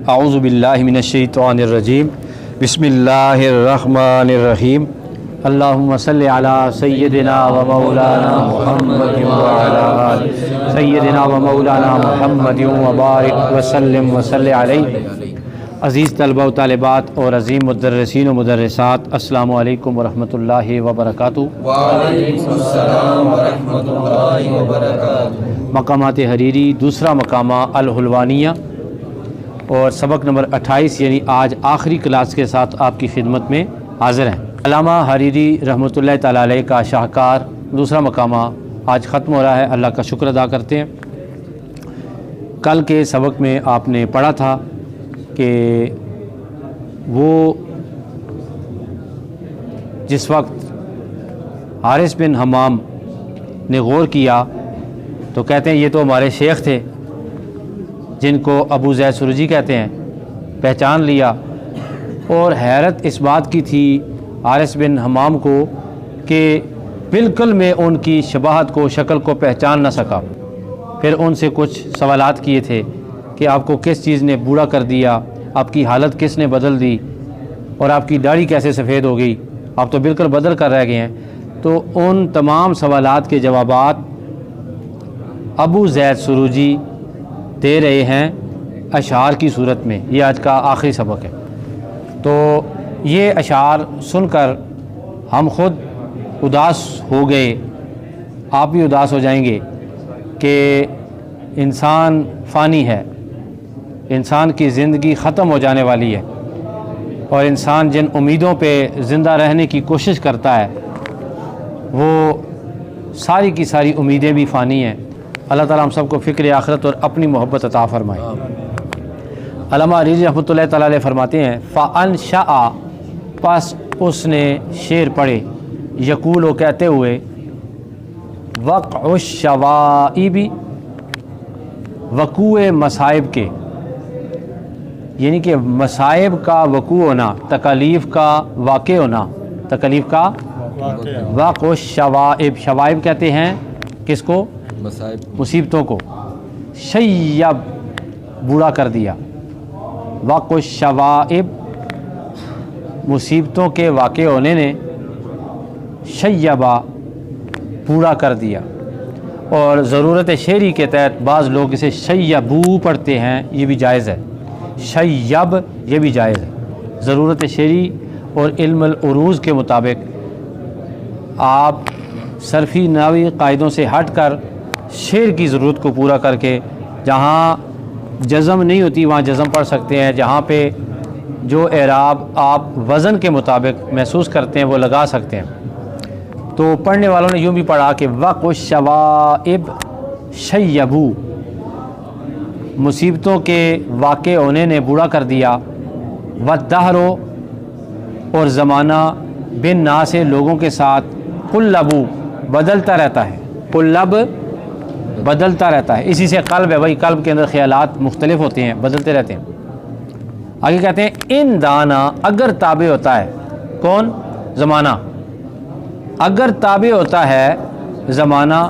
اعوذ باللہ من الشیطان الرجیم بسم اللہ الرحمن الرحیم اللہم صلی علی سیدنا و مولانا محمد وعلی آل سیدنا و مولانا محمد وبارک وسلم وصلی علیہ۔ عزیز طلبہ و طالبات اور عظیم مدرسین و مدرسات، السلام علیکم ورحمۃ اللہ وبرکاتہ۔ وعلیکم السلام ورحمۃ اللہ وبرکاتہ۔ مقامات حریری دوسرا مقامہ الحلوانیہ اور سبق نمبر 28 یعنی آج آخری کلاس کے ساتھ آپ کی خدمت میں حاضر ہیں۔ علامہ حریری رحمۃ اللہ تعالیٰ علیہ کا شاہکار دوسرا مقامہ آج ختم ہو رہا ہے، اللہ کا شکر ادا کرتے ہیں۔ کل کے سبق میں آپ نے پڑھا تھا کہ وہ جس وقت حارث بن حمام نے غور کیا تو کہتے ہیں یہ تو ہمارے شیخ تھے جن کو ابو زید سرجی کہتے ہیں، پہچان لیا، اور حیرت اس بات کی تھی حارث بن حمام کو کہ بالکل میں ان کی شباہت کو، شکل کو پہچان نہ سکا۔ پھر ان سے کچھ سوالات کیے تھے کہ آپ کو کس چیز نے بوڑھا کر دیا، آپ کی حالت کس نے بدل دی، اور آپ کی داڑھی کیسے سفید ہو گئی، آپ تو بالکل بدل کر رہ گئے ہیں۔ تو ان تمام سوالات کے جوابات ابو زید سروجی دے رہے ہیں اشعار کی صورت میں۔ یہ آج کا آخری سبق ہے۔ تو یہ اشعار سن کر ہم خود اداس ہو گئے، آپ بھی اداس ہو جائیں گے کہ انسان فانی ہے، انسان کی زندگی ختم ہو جانے والی ہے، اور انسان جن امیدوں پہ زندہ رہنے کی کوشش کرتا ہے وہ ساری کی ساری امیدیں بھی فانی ہیں۔ اللہ تعالیٰ ہم سب کو فکر آخرت اور اپنی محبت عطا فرمائے۔ علامہ حریری رحمۃ اللہ تعالیٰ علیہ فرماتے ہیں فَأَنْشَأَ، پس اس نے شعر پڑھے، یقول و کہتے ہوئے، وقع الشوائب، وقوع مصائب کے، یعنی کہ مصائب کا وقوع ہونا، تکالیف کا واقع ہونا، تکالیف کا وقع الشوائب، شوائب کہتے ہیں کس کو؟ مصیبتوں کو۔ شیب، بوڑھا کر دیا، وقع الشوائب، مصیبتوں کے واقع ہونے نے شیبہ، بوڑھا کر دیا۔ اور ضرورت شعری کے تحت بعض لوگ اسے شیبو پڑھتے ہیں، یہ بھی جائز ہے، شیب یہ بھی جائز ہے۔ ضرورت شعری اور علم العروض کے مطابق آپ صرفی نحوی قاعدوں سے ہٹ کر شعر کی ضرورت کو پورا کر کے جہاں جزم نہیں ہوتی وہاں جزم پڑھ سکتے ہیں، جہاں پہ جو اعراب آپ وزن کے مطابق محسوس کرتے ہیں وہ لگا سکتے ہیں۔ تو پڑھنے والوں نے یوں بھی پڑھا کہ وقع الشوائب شیبو، مصیبتوں کے واقع ہونے نے بوڑھا کر دیا، والدہر، اور زمانہ بالناس سے لوگوں کے ساتھ، قلبو، بدلتا رہتا ہے، قلب بدلتا رہتا ہے، اسی سے قلب ہے، وہی قلب کے اندر خیالات مختلف ہوتے ہیں، بدلتے رہتے ہیں۔ آگے کہتے ہیں ان دانا، اگر تابع ہوتا ہے، کون؟ زمانہ، اگر تابع ہوتا ہے زمانہ،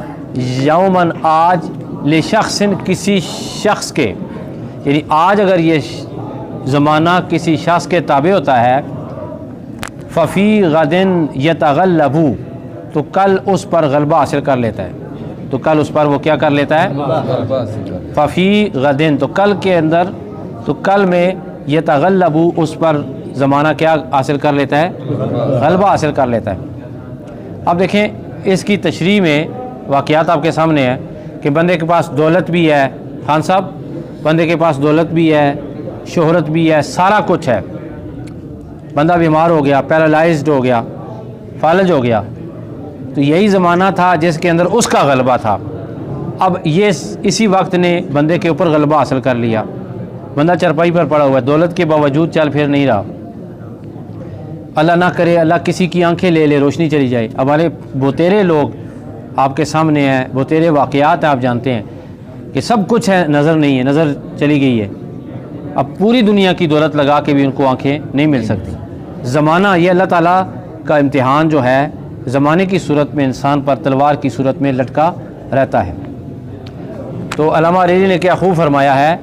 یومن، آج، لشخص، کسی شخص کے، یعنی آج اگر یہ زمانہ کسی شخص کے تابع ہوتا ہے، ففی غدن یتغلب، تو کل اس پر غلبہ حاصل کر لیتا ہے، تو کل اس پر وہ کیا کر لیتا ہے؟ ففی غدن، تو کل کے اندر، تو کل میں یتغلب، اس پر زمانہ کیا حاصل کر لیتا ہے؟ غلبہ حاصل کر لیتا ہے۔ اب دیکھیں اس کی تشریح میں واقعات آپ کے سامنے ہے کہ بندے کے پاس دولت بھی ہے، خان صاحب، بندے کے پاس دولت بھی ہے، شہرت بھی ہے، سارا کچھ ہے، بندہ بیمار ہو گیا، پیرالائزڈ ہو گیا، فالج ہو گیا، تو یہی زمانہ تھا جس کے اندر اس کا غلبہ تھا۔ اب یہ اسی وقت نے بندے کے اوپر غلبہ حاصل کر لیا، بندہ چرپائی پر پڑا ہوا ہے، دولت کے باوجود چل پھر نہیں رہا، اللہ نہ کرے اللہ کسی کی آنکھیں لے لے، روشنی چلی جائے۔ ہمارے بہتیرے لوگ آپ کے سامنے ہیں، بہتیرے واقعات ہیں، آپ جانتے ہیں کہ سب کچھ ہے، نظر نہیں ہے، نظر چلی گئی ہے، اب پوری دنیا کی دولت لگا کے بھی ان کو آنکھیں نہیں مل سکتی۔ زمانہ یہ اللہ تعالیٰ کا امتحان جو ہے زمانے کی صورت میں انسان پر تلوار کی صورت میں لٹکا رہتا ہے۔ تو علامہ حریری نے کیا خوب فرمایا ہے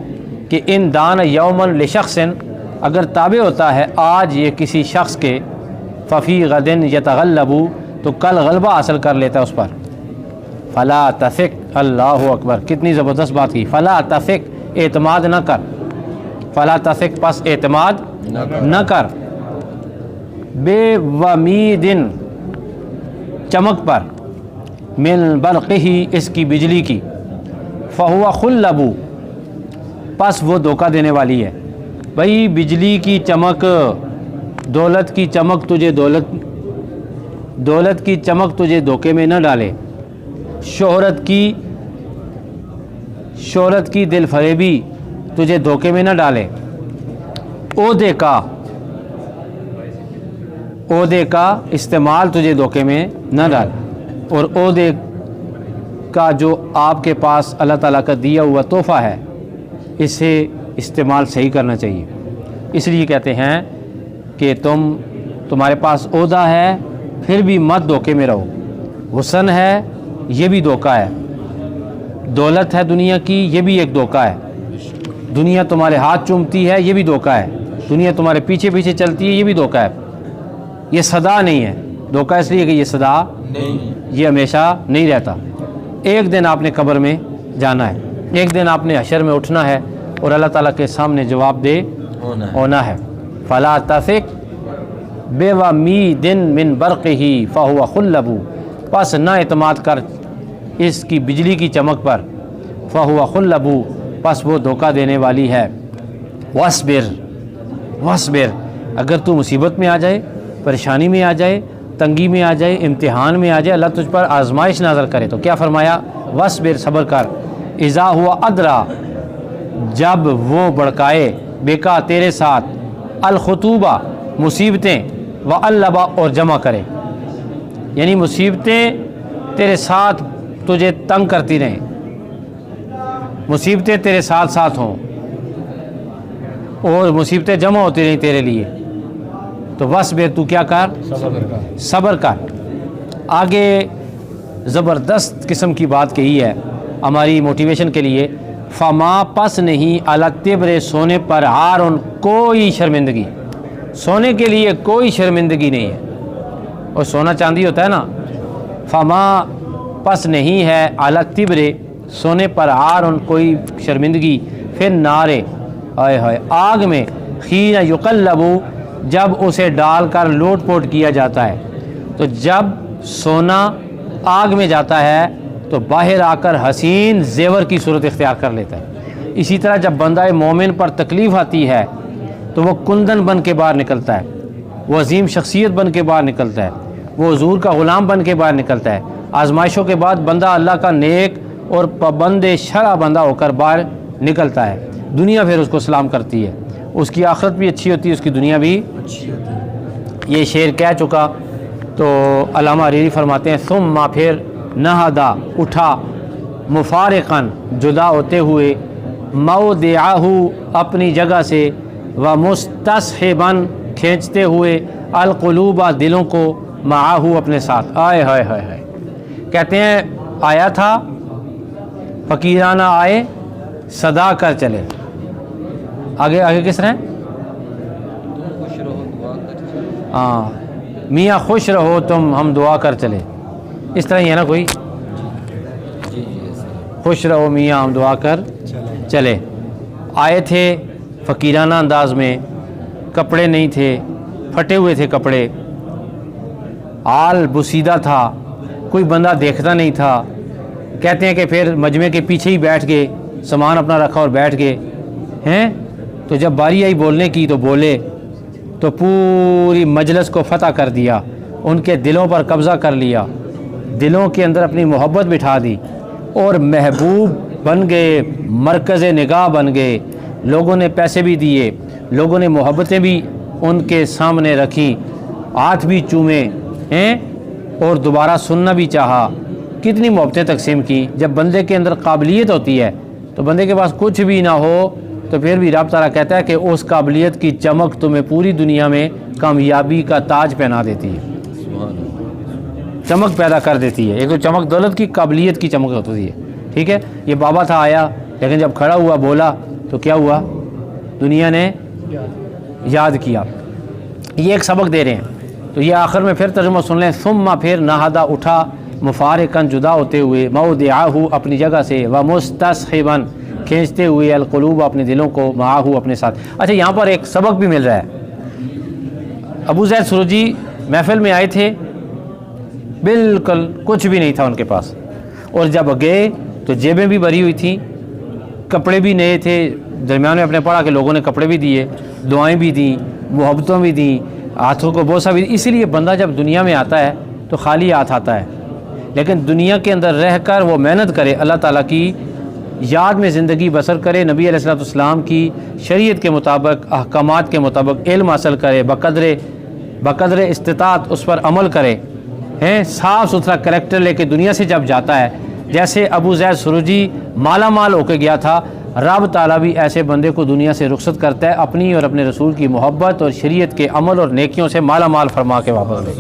کہ ان دان یومن لشخص، اگر تابع ہوتا ہے آج یہ کسی شخص کے، ففی غدن یتغلب، تو کل غلبہ حاصل کر لیتا ہے اس پر۔ فلا تثق، اللہ اکبر، کتنی زبردست بات کی، فلا تثق، اعتماد نہ کر، فلا تثق، پس اعتماد نہ کر، بے ومیدن، چمک پر، من برقہ، اس کی بجلی کی، فہو خلب، پس وہ دھوکہ دینے والی ہے۔ بھائی بجلی کی چمک، دولت کی چمک تجھے دولت کی چمک تجھے دھوکے میں نہ ڈالے، شہرت کی دل فریبی تجھے دھوکے میں نہ ڈالے، عہدے کا استعمال تجھے دھوکے میں نہ ڈالے، اور عہدے کا جو آپ کے پاس اللہ تعالیٰ کا دیا ہوا تحفہ ہے اسے استعمال صحیح کرنا چاہیے۔ اس لیے کہتے ہیں کہ تمہارے پاس عہدہ ہے پھر بھی مت دھوکے میں رہو، حسن ہے یہ بھی دھوکہ ہے، دولت ہے دنیا کی یہ بھی ایک دھوکہ ہے، دنیا تمہارے ہاتھ چومتی ہے یہ بھی دھوکہ ہے، دنیا تمہارے پیچھے پیچھے چلتی ہے یہ بھی دھوکہ ہے، یہ صدا نہیں ہے، دھوکہ اس لیے کہ یہ صدا یہ ہمیشہ نہیں رہتا، ایک دن آپ نے قبر میں جانا ہے، ایک دن آپ نے حشر میں اٹھنا ہے اور اللہ تعالیٰ کے سامنے جواب دہ ہونا ہے۔ فلا تثق بومید من برقہ فہو خلب، پس نہ اعتماد کر اس کی بجلی کی چمک پر، فہو خلب، پس وہ دھوکہ دینے والی ہے۔ واصبر، اگر تو مصیبت میں آ جائے، پریشانی میں آ جائے، تنگی میں آ جائے، امتحان میں آ جائے، اللہ تجھ پر آزمائش نازل کرے تو کیا فرمایا؟ واصبر، صبر کر، اذا ہوا ادرا، جب وہ بڑکائے، بیکا تیرے ساتھ، الخطوبہ مصیبتیں، واللبا اور جمع کرے، یعنی مصیبتیں تیرے ساتھ تجھے تنگ کرتی رہیں، مصیبتیں تیرے ساتھ ساتھ ہوں اور مصیبتیں جمع ہوتی رہیں تیرے لیے، تو بس بے تو کیا کر؟ صبر کر۔ آگے زبردست قسم کی بات کہی ہے ہماری موٹیویشن کے لیے، فما، پس نہیں، التبر، سونے پر، عارن، کوئی شرمندگی، سونے کے لیے کوئی شرمندگی نہیں ہے، اور سونا چاندی ہوتا ہے نا، فما، پس نہیں ہے، التبر، سونے پر، عارن، کوئی شرمندگی، پھر نارے، ہائے ہائے، آگ میں، حین یقلب، جب اسے ڈال کر لوٹ پوٹ کیا جاتا ہے، تو جب سونا آگ میں جاتا ہے تو باہر آ کر حسین زیور کی صورت اختیار کر لیتا ہے۔ اسی طرح جب بندہ مومن پر تکلیف آتی ہے تو وہ کندن بن کے باہر نکلتا ہے، وہ عظیم شخصیت بن کے باہر نکلتا ہے، وہ حضور کا غلام بن کے باہر نکلتا ہے۔ آزمائشوں کے بعد بندہ اللہ کا نیک اور پابند شرع بندہ ہو کر باہر نکلتا ہے، دنیا پھر اس کو سلام کرتی ہے، اس کی آخرت بھی اچھی ہوتی ہے، اس کی دنیا بھی اچھی ہوتی ہے۔ یہ شعر کہہ چکا تو علامہ حریری فرماتے ہیں، ثم، پھر، نہدا، اٹھا، مفارقاً، جدا ہوتے ہوئے، موضعہ، اپنی جگہ سے، ومستصحباً، کھینچتے ہوئے، القلوب، دلوں کو، معاہو، اپنے ساتھ۔ آئے ہائے ہائے ہائے، کہتے ہیں آیا تھا، فقیرانہ آئے، صدا کر چلے۔ آگے کس طرح؟ ہاں، میاں خوش رہو تم، ہم دعا کر چلے، اس طرح ہی ہے نا کوئی؟ خوش رہو میاں ہم دعا کر چلے۔ آئے تھے فقیرانہ انداز میں، کپڑے نہیں تھے، پھٹے ہوئے تھے کپڑے، حال بسیدہ تھا، کوئی بندہ دیکھتا نہیں تھا۔ کہتے ہیں کہ پھر مجمع کے پیچھے ہی بیٹھ گئے، سامان اپنا رکھا اور بیٹھ گئے ہیں، تو جب باری آئی بولنے کی تو بولے، تو پوری مجلس کو فتح کر دیا، ان کے دلوں پر قبضہ کر لیا، دلوں کے اندر اپنی محبت بٹھا دی، اور محبوب بن گئے، مرکز نگاہ بن گئے۔ لوگوں نے پیسے بھی دیے، لوگوں نے محبتیں بھی ان کے سامنے رکھیں، ہاتھ بھی چومے ہیں، اور دوبارہ سننا بھی چاہا، کتنی محبتیں تقسیم کی۔ جب بندے کے اندر قابلیت ہوتی ہے تو بندے کے پاس کچھ بھی نہ ہو تو پھر بھی رب تعالیٰ کہتا ہے کہ اس قابلیت کی چمک تمہیں پوری دنیا میں کامیابی کا تاج پہنا دیتی ہے، چمک پیدا کر دیتی ہے۔ ایک تو چمک دولت کی، قابلیت کی چمک ہوتی ہے، ٹھیک ہے۔ یہ بابا تھا، آیا، لیکن جب کھڑا ہوا بولا تو کیا ہوا؟ دنیا نے یاد کیا۔ یہ ایک سبق دے رہے ہیں، تو یہ آخر میں پھر ترجمہ سن لیں۔ ثم پھر نہدا اٹھا، مفارقاً جدا ہوتے ہوئے، موضعہ اپنی جگہ سے، ومستصحباً کھینچتے ہوئے، القلوب اپنے دلوں کو، معاہو اپنے ساتھ۔ اچھا یہاں پر ایک سبق بھی مل رہا ہے۔ ابو زید سروجی محفل میں آئے تھے، بالکل کچھ بھی نہیں تھا ان کے پاس، اور جب گئے تو جیبیں بھی بھری ہوئی تھیں، کپڑے بھی نئے تھے، درمیان میں اپنے پڑھا کہ لوگوں نے کپڑے بھی دیے، دعائیں بھی دیں، محبتوں بھی دیں، ہاتھوں کو بوسہ بھی۔ اسی لیے بندہ جب دنیا میں آتا ہے تو خالی ہاتھ آتا ہے، لیکن دنیا کے اندر رہ کر وہ محنت کرے، اللہ تعالیٰ کی یاد میں زندگی بسر کرے، نبی علیہ الصلوۃ والسلام کی شریعت کے مطابق، احکامات کے مطابق علم حاصل کرے، بقدر استطاعت اس پر عمل کرے، صاف ستھرا کریکٹر لے کے دنیا سے جب جاتا ہے، جیسے ابو زید سروجی مالا مال ہو کے گیا تھا، رب تعالیٰ بھی ایسے بندے کو دنیا سے رخصت کرتا ہے، اپنی اور اپنے رسول کی محبت اور شریعت کے عمل اور نیکیوں سے مالا مال فرما کے واپس لے۔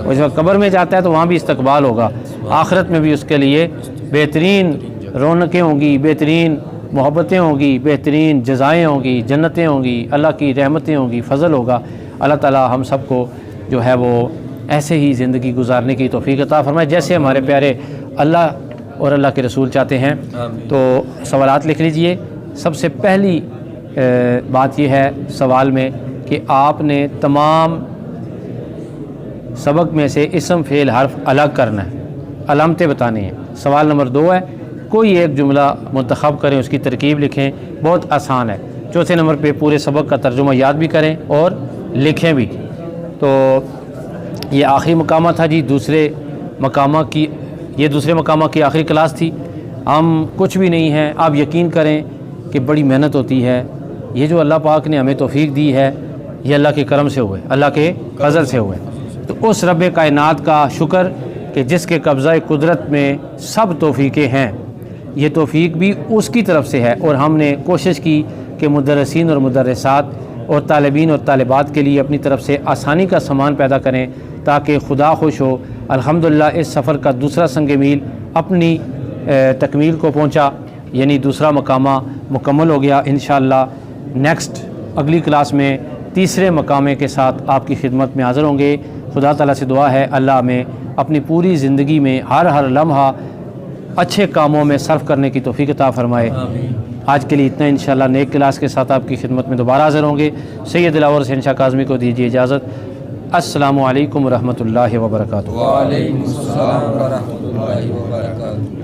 وہ جب قبر میں جاتا ہے تو وہاں بھی استقبال ہوگا، آخرت میں بھی اس کے لیے بہترین رونقیں ہوں گی، بہترین محبتیں ہوں گی، بہترین جزائیں ہوں گی، جنتیں ہوں گی، اللہ کی رحمتیں ہوں گی، فضل ہوگا۔ اللہ تعالیٰ ہم سب کو جو ہے وہ ایسے ہی زندگی گزارنے کی توفیق عطا فرمائے جیسے ہمارے پیارے اللہ اور اللہ کے رسول چاہتے ہیں۔ تو سوالات لکھ لیجئے۔ سب سے پہلی بات یہ ہے سوال میں کہ آپ نے تمام سبق میں سے اسم فعل حرف الگ کرنا ہے، علامتیں بتانی ہیں۔ سوال نمبر 2 ہے، کوئی ایک جملہ منتخب کریں، اس کی ترکیب لکھیں، بہت آسان ہے۔ چوتھے نمبر پہ پورے سبق کا ترجمہ یاد بھی کریں اور لکھیں بھی۔ تو یہ آخری مقامہ تھا جی، دوسرے مقامہ کی آخری کلاس تھی۔ ہم کچھ بھی نہیں ہیں، آپ یقین کریں کہ بڑی محنت ہوتی ہے۔ یہ جو اللہ پاک نے ہمیں توفیق دی ہے، یہ اللہ کے کرم سے ہوئے، اللہ کے فضل سے ہوئے۔ تو اس رب کائنات کا شکر کہ جس کے قبضہ قدرت میں سب توفیقیں ہیں، یہ توفیق بھی اس کی طرف سے ہے، اور ہم نے کوشش کی کہ مدرسین اور مدرسات اور طالبین اور طالبات کے لیے اپنی طرف سے آسانی کا سامان پیدا کریں تاکہ خدا خوش ہو۔ الحمدللہ اس سفر کا دوسرا سنگ میل اپنی تکمیل کو پہنچا، یعنی دوسرا مقامہ مکمل ہو گیا۔ انشاءاللہ نیکسٹ اگلی کلاس میں تیسرے مقامے کے ساتھ آپ کی خدمت میں حاضر ہوں گے۔ خدا تعالیٰ سے دعا ہے اللہ ہمیں اپنی پوری زندگی میں ہر لمحہ اچھے کاموں میں صرف کرنے کی توفیق عطا فرمائے۔ آج کے لیے اتنا، انشاءاللہ نیک کلاس کے ساتھ آپ کی خدمت میں دوبارہ حاضر ہوں گے۔ سید دلاور حسین شاہ کاظمی کو دیجیے اجازت۔ السلام علیکم ورحمۃ اللہ وبرکاتہ۔ وعلیکم السلام ورحمۃ اللہ وبرکاتہ۔